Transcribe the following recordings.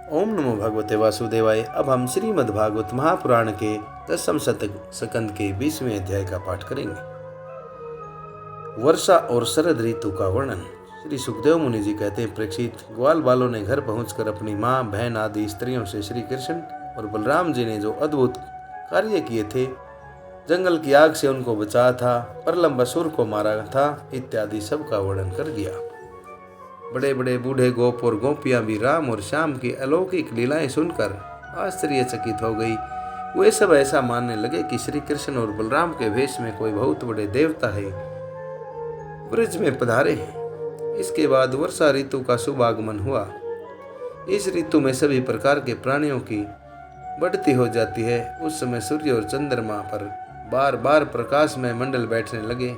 ओम नमो भगवते वासुदेवाय। अब हम श्रीमद् भागवत महापुराण के 10वें स्कंद के 20वें अध्याय का पाठ करेंगे। वर्षा और शरद ऋतु का वर्णन। श्री सुखदेव मुनि जी कहते हैं, परीक्षित, ग्वाल बालों ने घर पहुंचकर अपनी माँ, बहन आदि स्त्रियों से श्री कृष्ण और बलराम जी ने जो अद्भुत कार्य किए थे, जंगल की आग से उनको बचाया था, प्रलंबासुर को मारा था, इत्यादि सब का वर्णन कर दिया। बड़े बड़े बूढ़े गोप और गोपियां भी राम और श्याम की अलौकिक लीलाएं सुनकर आश्चर्यचकित हो गई। वे सब ऐसा मानने लगे कि श्री कृष्ण और बलराम के वेश में कोई बहुत बड़े देवता है ब्रज में पधारे हैं। इसके बाद वर्षा ऋतु का शुभ आगमन हुआ। इस ऋतु में सभी प्रकार के प्राणियों की बढ़ती हो जाती है। उस समय सूर्य और चंद्रमा पर बार बार प्रकाश में मंडल बैठने लगे।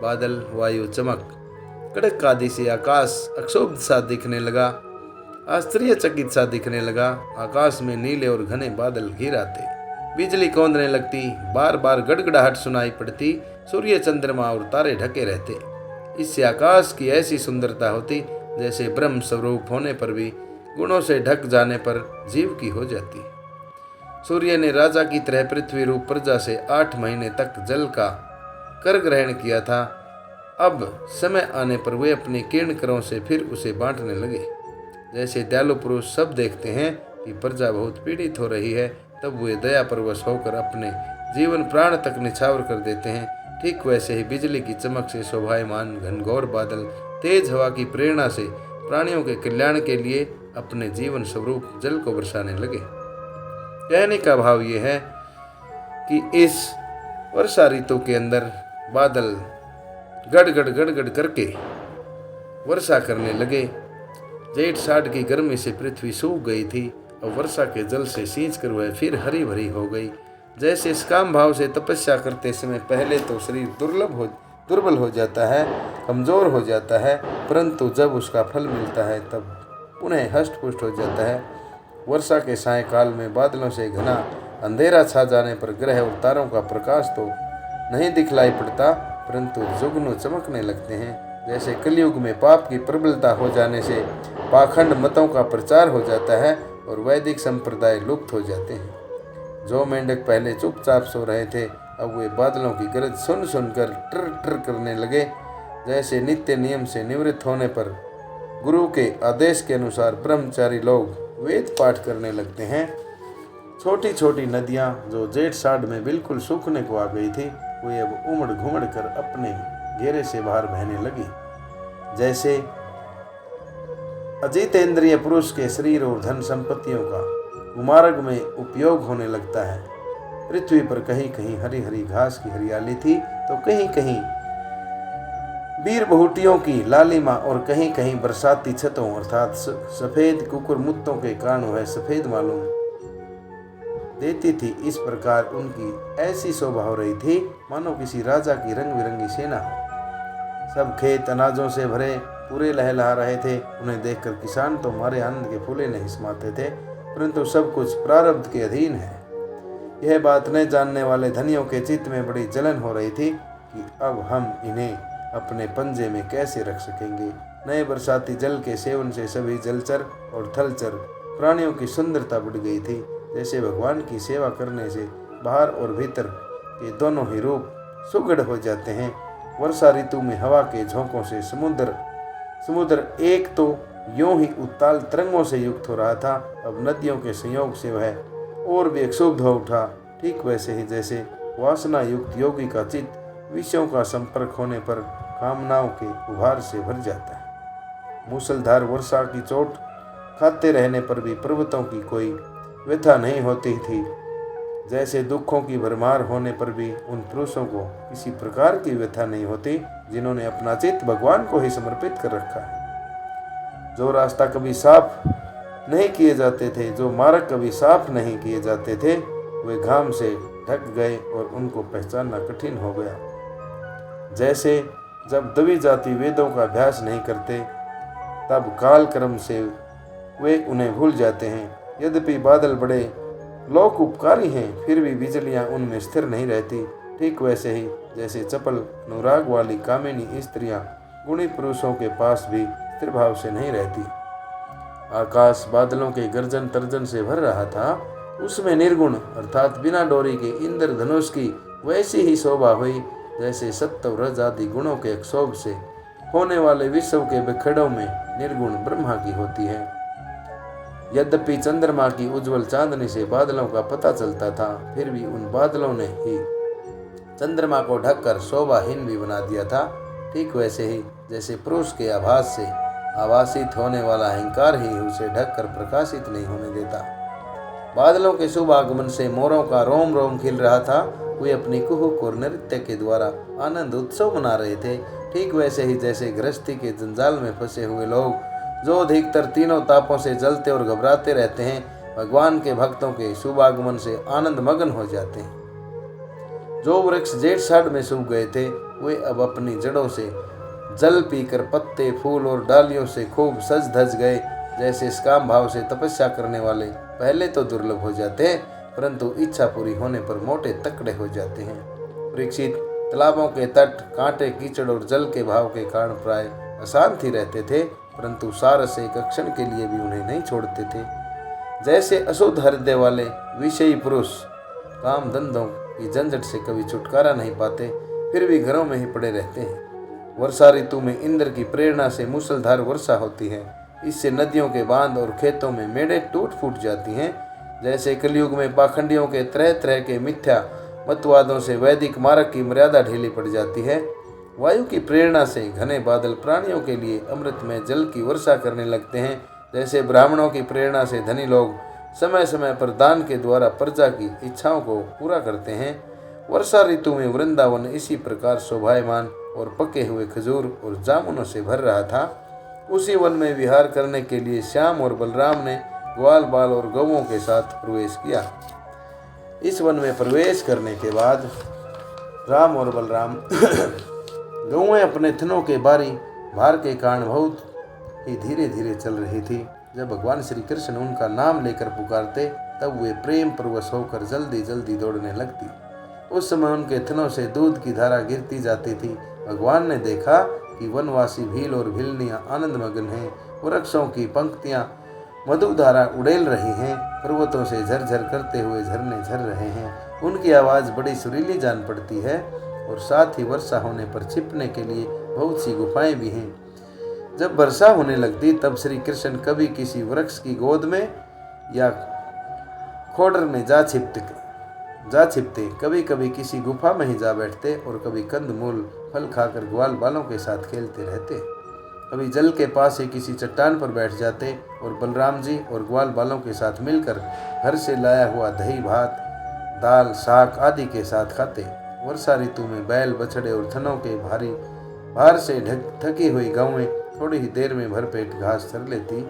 बादल, वायु, चमक, कड़क आदि से आकाश अक्षोभ सा दिखने लगा, आश्चर्यचकित सा दिखने लगा। आकाश में नीले और घने बादल घिर आते, बिजली कौंधने लगती, बार बार गड़गड़ाहट सुनाई पड़ती, सूर्य, चंद्रमा और तारे ढके रहते। इससे आकाश की ऐसी सुंदरता होती जैसे ब्रह्म स्वरूप होने पर भी गुणों से ढक जाने पर जीव की हो जाती। सूर्य ने राजा की तरह पृथ्वी रूप प्रजा से 8 महीने तक जल का कर ग्रहण किया था। अब समय आने पर वे अपनी किरण करों से फिर उसे बांटने लगे। जैसे दयालु पुरुष सब देखते हैं कि प्रजा बहुत पीड़ित हो रही है, तब वे दया परवश होकर अपने जीवन प्राण तक निछावर कर देते हैं। ठीक वैसे ही बिजली की चमक से शोभायमान घनघोर बादल तेज हवा की प्रेरणा से प्राणियों के कल्याण के लिए अपने जीवन स्वरूप जल को बरसाने लगे। कहने का भाव यह है कि इस वर्षा ऋतु के अंदर बादल गड़गड़ करके वर्षा करने लगे। जेठ साठ की गर्मी से पृथ्वी सूख गई थी और वर्षा के जल से सींच कर वह फिर हरी भरी हो गई। जैसे इस काम भाव से तपस्या करते समय पहले तो शरीर दुर्बल हो जाता है, कमजोर हो जाता है, परंतु जब उसका फल मिलता है तब पुनः हष्ट पुष्ट हो जाता है। वर्षा के सायंकाल में बादलों से घना अंधेरा छा जाने पर ग्रह और तारों का प्रकाश तो नहीं दिखलाई पड़ता, परंतु जुगनू चमकने लगते हैं। जैसे कलयुग में पाप की प्रबलता हो जाने से पाखंड मतों का प्रचार हो जाता है और वैदिक संप्रदाय लुप्त हो जाते हैं। जो मेंढक पहले चुपचाप सो रहे थे, अब वे बादलों की गरज सुन सुनकर ट्र ट्र करने लगे। जैसे नित्य नियम से निवृत्त होने पर गुरु के आदेश के अनुसार ब्रह्मचारी लोग वेद पाठ करने लगते हैं। छोटी छोटी नदियां जो जेठ साठ में बिल्कुल सूखने को आ गई थी, वे अब उमड़ घुमड़ कर अपने घेरे से बाहर बहने लगी। जैसे अजितेंद्रिय पुरुष के शरीर और धन संपत्तियों का कुमार्ग में उपयोग होने लगता है। पृथ्वी पर कहीं कहीं हरी हरी घास की हरियाली थी, तो कहीं कहीं वीर बहुटियों की लालिमा और कहीं कहीं बरसाती छतों अर्थात सफेद कुकुर मुत्तों के कारण वह सफेद मालूम देती थी। इस प्रकार उनकी ऐसी शोभा हो रही थी मानो किसी राजा की रंग बिरंगी सेना हो। सब खेत अनाजों से भरे पूरे लहलहा रहे थे। उन्हें देखकर किसान तो मारे आनंद के फूले नहीं समाते थे, परंतु सब कुछ प्रारब्ध के अधीन है। यह बात न जानने वाले धनियों के चित्त में बड़ी जलन हो रही थी कि अब हम इन्हें अपने पंजे में कैसे रख सकेंगे। नए बरसाती जल के सेवन से सभी जलचर और थलचर प्राणियों की सुंदरता बढ़ गई थी। जैसे भगवान की सेवा करने से बाहर और भीतर के दोनों ही रूप सुगढ़ हो जाते हैं। वर्षा ऋतु में हवा के झोंकों से समुद्र एक तो यूं ही उत्ताल तरंगों से युक्त हो रहा था, अब नदियों के संयोग से वह और भी क्षुब्ध हो उठा। ठीक वैसे ही जैसे वासना युक्त योगी का चित्त विषयों का संपर्क होने पर कामनाओं के उभार से भर जाता है। मूसलधार वर्षा की चोट खाते रहने पर भी पर्वतों की कोई व्यथा नहीं होती थी। जैसे दुखों की भरमार होने पर भी उन पुरुषों को किसी प्रकार की व्यथा नहीं होती जिन्होंने अपना चित्त भगवान को ही समर्पित कर रखा है। जो रास्ता कभी साफ नहीं किए जाते थे, जो मार्ग कभी साफ नहीं किए जाते थे, वे घाम से ढक गए और उनको पहचानना कठिन हो गया। जैसे जब दबी जाति वेदों का अभ्यास नहीं करते, तब काल क्रम से वे उन्हें भूल जाते हैं। यद्यपि बादल बड़े लोक उपकारी हैं, फिर भी बिजलियां उनमें स्थिर नहीं रहती। ठीक वैसे ही जैसे चपल अनुराग वाली कामिनी स्त्रियां गुणी पुरुषों के पास भी स्थिर भाव से नहीं रहती। आकाश बादलों के गर्जन तर्जन से भर रहा था। उसमें निर्गुण अर्थात बिना डोरी के इंद्रधनुष की वैसी ही शोभा हुई जैसे सत्व रज आदि गुणों के क्षोभ से होने वाले विश्व के बिखड़ों में निर्गुण ब्रह्मा की होती है। यद्यपि चंद्रमा की उज्जवल चांदनी से बादलों का पता चलता था, फिर भी उन बादलों ने ही चंद्रमा को ढककर शोभाहीन भी बना दिया था। ठीक वैसे ही जैसे पुरुष के आभास से आभासित होने वाला अहंकार ही उसे ढककर प्रकाशित नहीं होने देता। बादलों के शुभ आगमन से मोरों का रोम रोम खिल रहा था। वे अपनी कुहुक और नृत्य के द्वारा आनंद उत्सव मना रहे थे। ठीक वैसे ही जैसे गृहस्थी के जंजाल में फंसे हुए लोग जो अधिकतर तीनों तापों से जलते और घबराते रहते हैं, भगवान के भक्तों के शुभ आगमन से आनंद मगन हो जाते हैं। जो वृक्ष जेठ साढ़ में सूख गए थे, वे अब अपनी जड़ों से जल पीकर पत्ते फूल और डालियों से खूब सज धज गए। जैसे काम भाव से तपस्या करने वाले पहले तो दुर्लभ हो जाते हैं, परंतु इच्छा पूरी होने पर मोटे तकड़े हो जाते हैं। परीक्षित तालाबों के तट कांटे कीचड़ और जल के भाव के कारण प्राय अशांत ही रहते थे, परंतु सारस एक क्षण के लिए भी उन्हें नहीं छोड़ते थे। जैसे अशुद्ध हृदय वाले विषयी पुरुष काम धंधों की झंझट से कभी छुटकारा नहीं पाते, फिर भी घरों में ही पड़े रहते हैं। वर्षा ऋतु में इंद्र की प्रेरणा से मूसलधार वर्षा होती है। इससे नदियों के बांध और खेतों में मेढ़े टूट फूट जाती हैं। जैसे कलयुग में पाखंडियों के तरह तरह के मिथ्या मतवादों से वैदिक मार्ग की मर्यादा ढीली पड़ जाती है। वायु की प्रेरणा से घने बादल प्राणियों के लिए अमृत में जल की वर्षा करने लगते हैं। जैसे ब्राह्मणों की प्रेरणा से धनी लोग समय समय पर दान के द्वारा प्रजा की इच्छाओं को पूरा करते हैं। वर्षा ऋतु में वृंदावन इसी प्रकार शोभायमान और पके हुए खजूर और जामुनों से भर रहा था। उसी वन में विहार करने के लिए श्याम और बलराम ने ग्वाल बाल और गौओं के साथ प्रवेश किया। इस वन में प्रवेश करने के बाद राम और बलराम गौएं अपने थनों के भार के कारण बहुत ही धीरे धीरे चल रही थी। जब भगवान श्री कृष्ण उनका नाम लेकर पुकारते, तब वे प्रेम प्रवश होकर जल्दी जल्दी दौड़ने लगती। उस समय उनके थनों से दूध की धारा गिरती जाती थी। भगवान ने देखा कि वनवासी भील और भीलनियां आनंद मगन हैं। वृक्षों की पंक्तियां मधुधारा उड़ेल रही हैं। पर्वतों से झरझर करते हुए झरने झर रहे हैं। उनकी आवाज़ बड़ी सुरीली जान पड़ती है और साथ ही वर्षा होने पर छिपने के लिए बहुत सी गुफाएं भी हैं। जब वर्षा होने लगती, तब श्री कृष्ण कभी किसी वृक्ष की गोद में या खोडर में जा छिपते, कभी कभी किसी गुफा में ही जा बैठते और कभी कंद मूल फल खाकर ग्वाल बालों के साथ खेलते रहते। कभी जल के पास ही किसी चट्टान पर बैठ जाते और बलराम जी और ग्वाल बालों के साथ मिलकर घर से लाया हुआ दही भात दाल साग आदि के साथ खाते। वर्षा ऋतु में बैल बछड़े और थनों के भार से थकी हुई गौएं थोड़ी ही देर में भरपेट घास चर लेती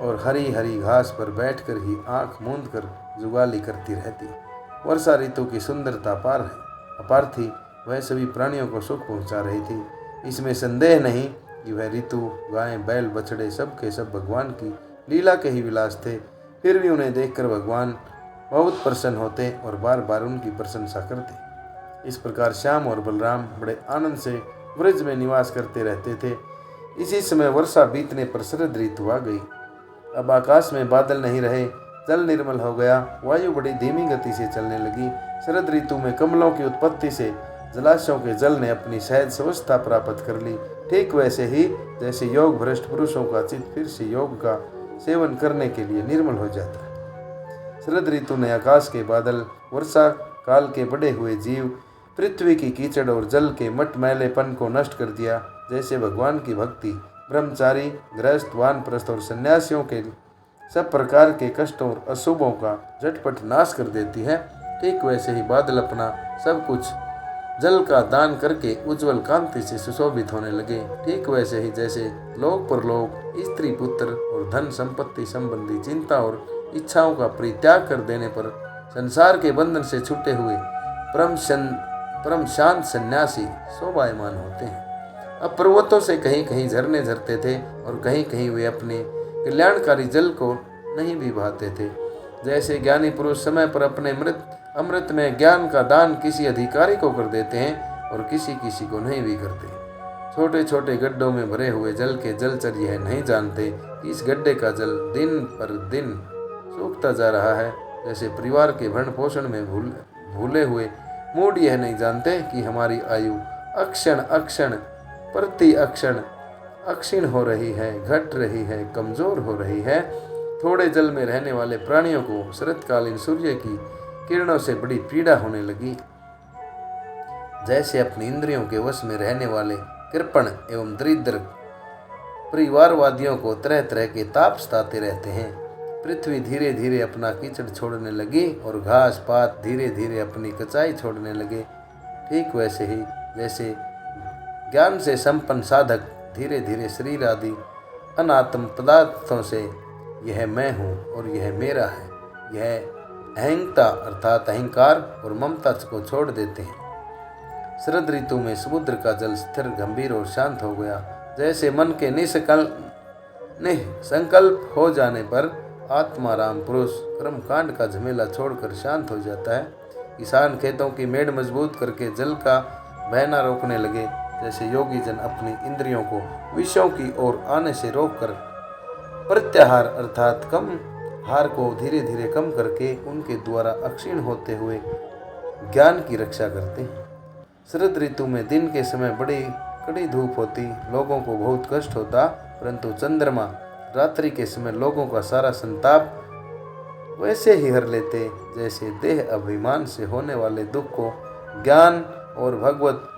और हरी हरी घास पर बैठकर ही आंख मूंद कर जुगाली करती रहती। वर्षा ऋतु की सुंदरता अपार थी। वह सभी प्राणियों को सुख पहुंचा रही थी। इसमें संदेह नहीं कि वह ऋतु गायें बैल बछड़े सब के सब भगवान की लीला के ही विलास थे। फिर भी उन्हें देखकर भगवान बहुत प्रसन्न होते और बार बार उनकी प्रशंसा करते। इस प्रकार श्याम और बलराम बड़े आनंद से ब्रज में निवास करते रहते थे। इसी समय वर्षा बीतने पर शरद ऋतु आ गई। अब आकाश में बादल नहीं रहे, जल निर्मल हो गया, वायु बड़ी धीमी गति से चलने लगी। शरद ऋतु में कमलों की उत्पत्ति से जलाशयों के जल ने अपनी सहज स्वस्था प्राप्त कर ली। ठीक वैसे ही जैसे योग भ्रष्ट पुरुषों का चित्त फिर से योग का सेवन करने के लिए निर्मल हो जाता है। शरद ऋतु ने आकाश के बादल, वर्षा काल के बड़े हुए जीव, पृथ्वी की कीचड़ और जल के मटमैलेपन को नष्ट कर दिया। जैसे भगवान की भक्ति ब्रह्मचारी गृहस्थ वानप्रस्थ और सन्यासियों के सब प्रकार के कष्टों और अशुभों का झटपट नाश कर देती है, ठीक वैसे ही बादल अपना सब कुछ जल का दान करके उज्जवल कांति से सुशोभित होने लगे। ठीक वैसे ही जैसे लोक परलोक, स्त्री पुत्र और धन संपत्ति संबंधी चिंता और इच्छाओं का परित्याग कर देने पर संसार के बंधन से छूटे हुए परम शांत सन्यासी शोभायमान होते हैं। अब पर्वतों से कहीं कहीं झरने झरते थे और कहीं कहीं वे अपने कल्याणकारी जल को नहीं भी बहाते थे। जैसे ज्ञानी पुरुष समय पर अपने अमृत में ज्ञान का दान किसी अधिकारी को कर देते हैं और किसी किसी को नहीं भी करते। छोटे छोटे गड्ढों में भरे हुए जल के जलचर यह नहीं जानते कि इस गड्ढे का जल दिन पर दिन सूखता जा रहा है। जैसे परिवार के भरण पोषण में भूले हुए मूड यह नहीं जानते कि हमारी आयु अक्षण अक्षण प्रति अक्षण अक्षीण हो रही है, घट रही है, कमजोर हो रही है। थोड़े जल में रहने वाले प्राणियों को शरतकालीन सूर्य की किरणों से बड़ी पीड़ा होने लगी। जैसे अपनी इंद्रियों के वश में रहने वाले कृपण एवं दरिद्र परिवारवादियों को तरह तरह के ताप सताते रहते हैं। पृथ्वी धीरे धीरे अपना कीचड़ छोड़ने लगी और घास पात धीरे धीरे अपनी कचाई छोड़ने लगे। ठीक वैसे ही जैसे ज्ञान से संपन्न साधक धीरे धीरे शरीर आदि अनात्म पदार्थों से यह मैं हूँ और यह मेरा है, यह अहंता अर्थात अहंकार और ममता को छोड़ देते हैं। शरद ऋतु में समुद्र का जल स्थिर, गंभीर और शांत हो गया। जैसे मन के निसंकल्प हो जाने पर आत्माराम पुरुष कर्मकांड का झमेला छोड़कर शांत हो जाता है। किसान खेतों की मेड़ मजबूत करके जल का बहना रोकने लगे। जैसे योगी जन अपनी इंद्रियों को विषयों की ओर आने से रोककर प्रत्याहार अर्थात कम हार को धीरे धीरे कम करके उनके द्वारा अक्षीण होते हुए ज्ञान की रक्षा करते हैं। शरद ऋतु में दिन के समय बड़ी कड़ी धूप होती, लोगों को बहुत कष्ट होता, परंतु चंद्रमा रात्रि के समय लोगों का सारा संताप वैसे ही हर लेते जैसे देह अभिमान से होने वाले दुख को ज्ञान और भगवत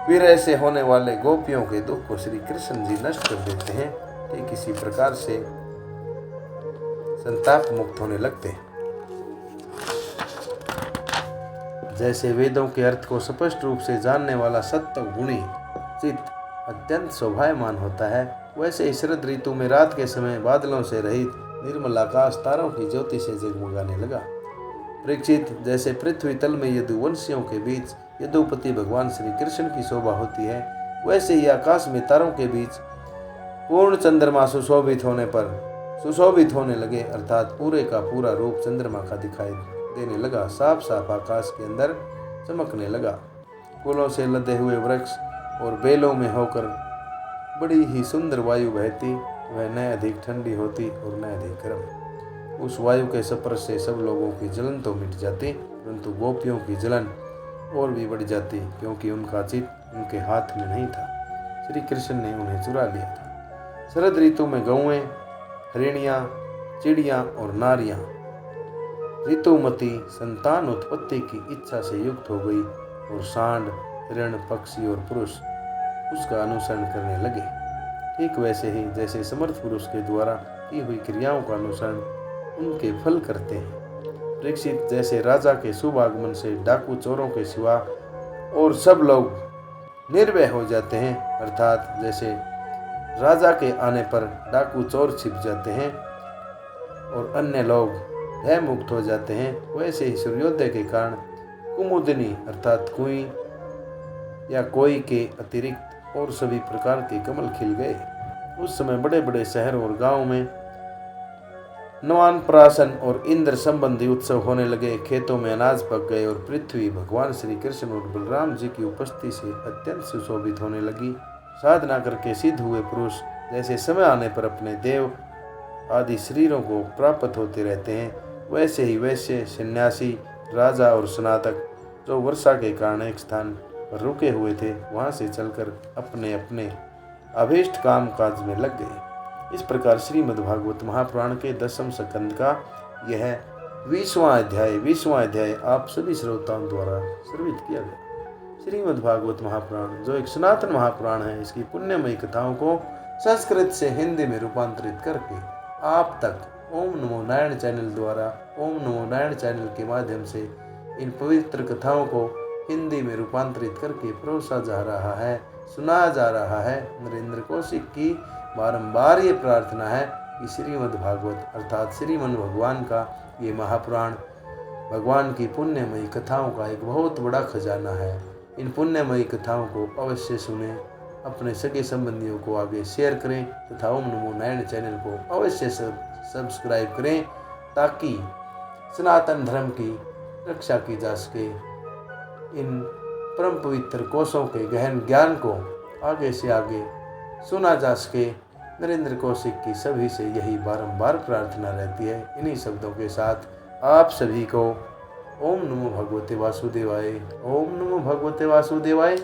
विरह से होने वाले गोपियों के दुख को श्री कृष्ण जी नष्ट कर देते हैं। ठीक इसी प्रकार से संताप मुक्त होने लगते हैं। जैसे वेदों के अर्थ को स्पष्ट रूप से जानने वाला सत्व गुणी चित्त अत्यंत शोभायमान होता है, वैसे ही शरद ऋतु में रात के समय बादलों से रहित निर्मल आकाश तारों की ज्योति से जगमगाने लगा। परीक्षित, जैसे पृथ्वी तल में यदुवंशियों के बीच यदुपति भगवान श्री कृष्ण की शोभा होती है, वैसे ही आकाश में तारों के बीच पूर्ण चंद्रमा सुशोभित होने लगे, अर्थात पूरे का पूरा रूप चंद्रमा का दिखाई देने लगा। साफ साफ आकाश के अंदर चमकने लगा। फूलों से लदे हुए वृक्ष और बेलों में होकर बड़ी ही सुंदर वायु बहती, वह न अधिक ठंडी होती और न अधिक गर्म। उस वायु के स्पर्श से सब लोगों की जलन तो मिट जाती, परंतु गोपियों की जलन और भी बढ़ जाती, क्योंकि उनका चित्त उनके हाथ में नहीं था। श्री कृष्ण ने उन्हें चुरा लिया था। शरद ऋतु में गौएं, हरिणियाँ, चिड़ियाँ और नारियाँ ऋतुमती संतान उत्पत्ति की इच्छा से युक्त हो गई और सांड, हिरण, पक्षी और पुरुष उसका अनुसरण करने लगे। ठीक वैसे ही जैसे समर्थ पुरुष के द्वारा की हुई क्रियाओं का अनुसरण उनके फल करते हैं। परीक्षित, जैसे राजा के शुभ आगमन से डाकू चोरों के सिवा और सब लोग निर्भय हो जाते हैं, अर्थात जैसे राजा के आने पर डाकू चोर छिप जाते हैं और अन्य लोग भय मुक्त हो जाते हैं, वैसे ही सूर्योदय के कारण कुमुदिनी अर्थात कुई या कोई के अतिरिक्त और सभी प्रकार के कमल खिल गए। उस समय बड़े बड़े शहरों और गांवों में नवानप्राशन और इंद्र संबंधी उत्सव होने लगे। खेतों में अनाज पक गए और पृथ्वी भगवान श्री कृष्ण और बलराम जी की उपस्थिति से अत्यंत सुशोभित होने लगी। साधना करके सिद्ध हुए पुरुष जैसे समय आने पर अपने देव आदि शरीरों को प्राप्त होते रहते हैं, वैसे ही वैश्य, सन्यासी, राजा और स्नातक जो वर्षा के कारण एक स्थान पर रुके हुए थे, वहां से चलकर अपने अपने अभीष्ट काम काज में लग गए। इस प्रकार श्रीमद्भागवत महापुराण के 10वें स्कंद का यह 20वां अध्याय आप सभी श्रोताओं द्वारा श्रवित किया गया। श्रीमद्भागवत महापुराण जो एक सनातन महापुराण है, इसकी पुण्यमयी कथाओं को संस्कृत से हिंदी में रूपांतरित करके आप तक ओम नमो नारायण चैनल द्वारा, ओम नमो नारायण चैनल के माध्यम से इन पवित्र कथाओं को हिंदी में रूपांतरित करके परोसा जा रहा है, सुनाया जा रहा है। नरेंद्र कौशिक की बारंबार ये प्रार्थना है कि श्रीमद्भागवत अर्थात श्रीमन भगवान का ये महापुराण भगवान की पुण्यमयी कथाओं का एक बहुत बड़ा खजाना है। इन पुण्यमयी कथाओं को अवश्य सुने, अपने सगे संबंधियों को आगे शेयर करें तथा ओम नमो नारायण चैनल को अवश्य सब्सक्राइब करें, ताकि सनातन धर्म की रक्षा की जा सके। इन परम पवित्र कोशों के गहन ज्ञान को आगे से आगे सुना जा सके। नरेंद्र कौशिक की सभी से यही बारंबार प्रार्थना रहती है। इन्हीं शब्दों के साथ आप सभी को ओम नमो भगवते वासुदेवाय, ओम नमो भगवते वासुदेवाय।